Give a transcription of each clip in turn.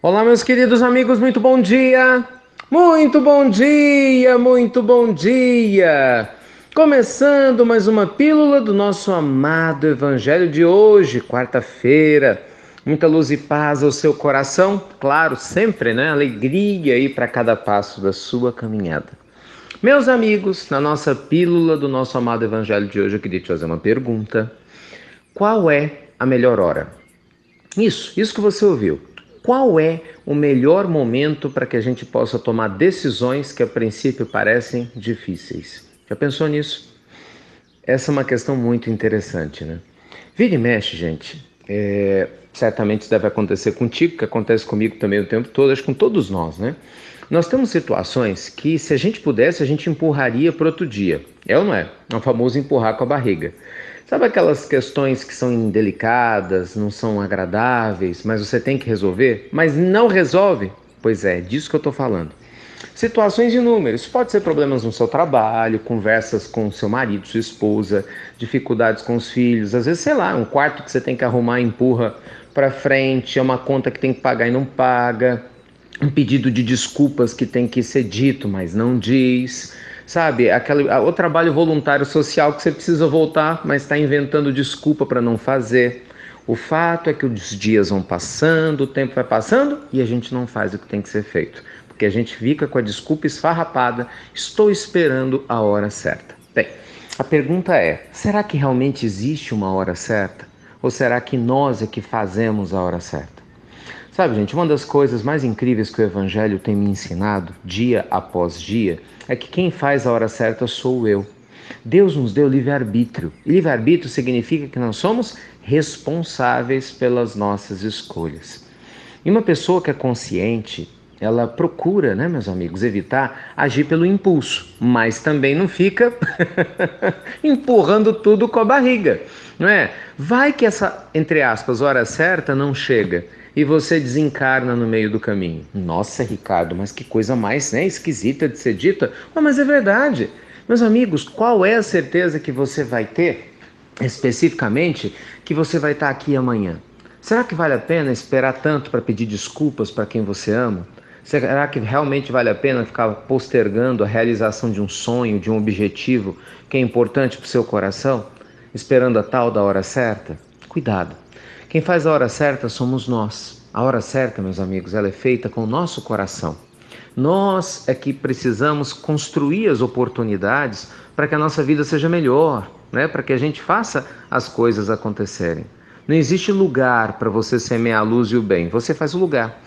Olá, meus queridos amigos, muito bom dia! Muito bom dia, muito bom dia! Começando mais uma pílula do nosso amado Evangelho de hoje, quarta-feira. Muita luz e paz ao seu coração, claro, sempre, né? Alegria aí para cada passo da sua caminhada. Meus amigos, na nossa pílula do nosso amado Evangelho de hoje, eu queria te fazer uma pergunta. Qual é a melhor hora? Isso que você ouviu. Qual é o melhor momento para que a gente possa tomar decisões que a princípio parecem difíceis? Já pensou nisso? Essa é uma questão muito interessante, né? Vira e mexe, gente. Certamente isso deve acontecer contigo, que acontece comigo também o tempo todo, acho que com todos nós, né? Nós temos situações que, se a gente pudesse, a gente empurraria para outro dia. É ou não é? É o famoso empurrar com a barriga. Sabe aquelas questões que são indelicadas, não são agradáveis, mas você tem que resolver, mas não resolve? Pois é, disso que eu estou falando. Situações inúmeras. Pode ser problemas no seu trabalho, conversas com seu marido, sua esposa, dificuldades com os filhos, às vezes, sei lá, um quarto que você tem que arrumar e empurra para frente, é uma conta que tem que pagar e não paga, um pedido de desculpas que tem que ser dito, mas não diz. Sabe, o trabalho voluntário social que você precisa voltar, mas está inventando desculpa para não fazer. O fato é que os dias vão passando, o tempo vai passando e a gente não faz o que tem que ser feito. Porque a gente fica com a desculpa esfarrapada, estou esperando a hora certa. Bem, a pergunta é, será que realmente existe uma hora certa? Ou será que nós é que fazemos a hora certa? Sabe, gente, uma das coisas mais incríveis que o Evangelho tem me ensinado, dia após dia, é que quem faz a hora certa sou eu. Deus nos deu livre-arbítrio. E livre-arbítrio significa que nós somos responsáveis pelas nossas escolhas. E uma pessoa que é consciente, ela procura, né, meus amigos, evitar agir pelo impulso, mas também não fica empurrando tudo com a barriga, não é? Vai que essa, entre aspas, hora certa não chega e você desencarna no meio do caminho. Nossa, Ricardo, mas que coisa mais, né, esquisita de ser dita. Mas é verdade. Meus amigos, qual é a certeza que você vai ter, especificamente, que você vai estar aqui amanhã? Será que vale a pena esperar tanto para pedir desculpas para quem você ama? Será que realmente vale a pena ficar postergando a realização de um sonho, de um objetivo que é importante para o seu coração, esperando a tal da hora certa? Cuidado. Quem faz a hora certa somos nós. A hora certa, meus amigos, ela é feita com o nosso coração. Nós é que precisamos construir as oportunidades para que a nossa vida seja melhor, né? Para que a gente faça as coisas acontecerem. Não existe lugar para você semear a luz e o bem, você faz o lugar.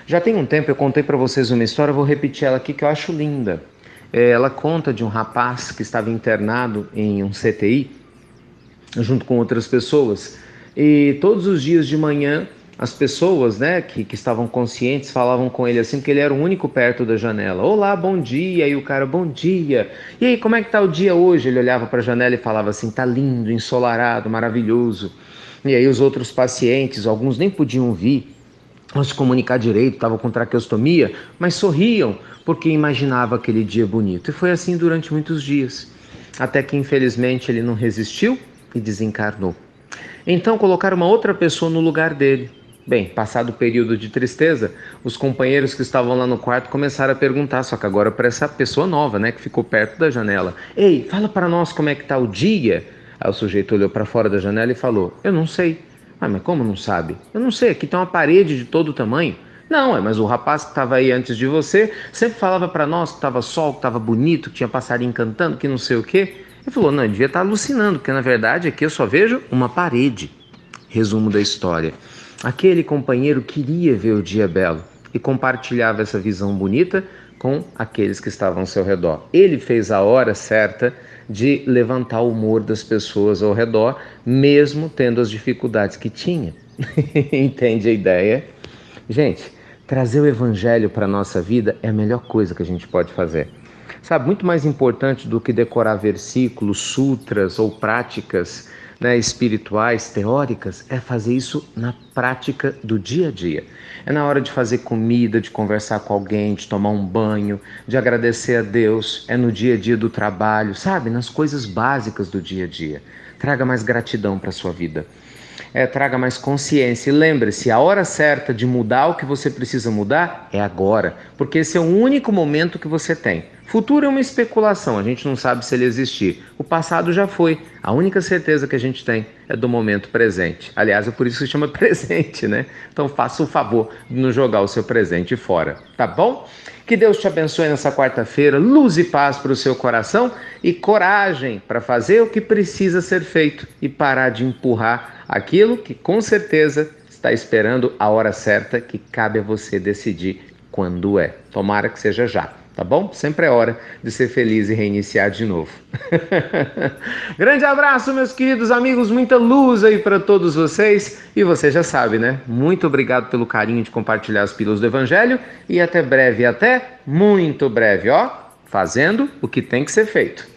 Já tem um tempo eu contei para vocês uma história, vou repetir ela aqui que eu acho linda. Ela conta de um rapaz que estava internado em um CTI, junto com outras pessoas, e todos os dias de manhã as pessoas, né, que estavam conscientes falavam com ele assim, porque ele era o único perto da janela. Olá, bom dia. E o cara, bom dia. E aí, como é que tá o dia hoje? Ele olhava para a janela e falava assim, tá lindo, ensolarado, maravilhoso. E aí os outros pacientes, alguns nem podiam vir, não se comunicar direito, estavam com traqueostomia, mas sorriam porque imaginava aquele dia bonito. E foi assim durante muitos dias, até que infelizmente ele não resistiu e desencarnou. Então colocaram uma outra pessoa no lugar dele. Bem, passado o período de tristeza, os companheiros que estavam lá no quarto começaram a perguntar, só que agora para essa pessoa nova, né, que ficou perto da janela. Ei, fala para nós como é que tá o dia. Aí o sujeito olhou para fora da janela e falou, eu não sei. Mas como não sabe? Eu não sei, aqui tem uma parede de todo tamanho. Não, mas o rapaz que estava aí antes de você sempre falava para nós que estava sol, que estava bonito, que tinha passarinho cantando, que não sei o quê. Ele falou, não, ele devia estar alucinando, porque na verdade aqui eu só vejo uma parede. Resumo da história. Aquele companheiro queria ver o dia belo e compartilhava essa visão bonita com aqueles que estavam ao seu redor. Ele fez a hora certa de levantar o humor das pessoas ao redor, mesmo tendo as dificuldades que tinha. Entende a ideia? Gente, trazer o evangelho para a nossa vida é a melhor coisa que a gente pode fazer. Sabe, muito mais importante do que decorar versículos, sutras ou práticas, né, espirituais, teóricas, é fazer isso na prática do dia a dia. É na hora de fazer comida, de conversar com alguém, de tomar um banho, de agradecer a Deus, é no dia a dia do trabalho, sabe? Nas coisas básicas do dia a dia. Traga mais gratidão para a sua vida. traga mais consciência. E lembre-se, a hora certa de mudar o que você precisa mudar é agora, porque esse é o único momento que você tem. Futuro é uma especulação, a gente não sabe se ele existir. O passado já foi. A única certeza que a gente tem é do momento presente. Aliás, é por isso que se chama presente, né? Então faça o favor de não jogar o seu presente fora, tá bom? Que Deus te abençoe nessa quarta-feira, luz e paz para o seu coração e coragem para fazer o que precisa ser feito e parar de empurrar aquilo que com certeza está esperando a hora certa, que cabe a você decidir quando é. Tomara que seja já. Tá bom? Sempre é hora de ser feliz e reiniciar de novo. Grande abraço, meus queridos amigos. Muita luz aí para todos vocês. E você já sabe, né? Muito obrigado pelo carinho de compartilhar as pílulas do Evangelho. E até breve, até muito breve, ó. Fazendo o que tem que ser feito.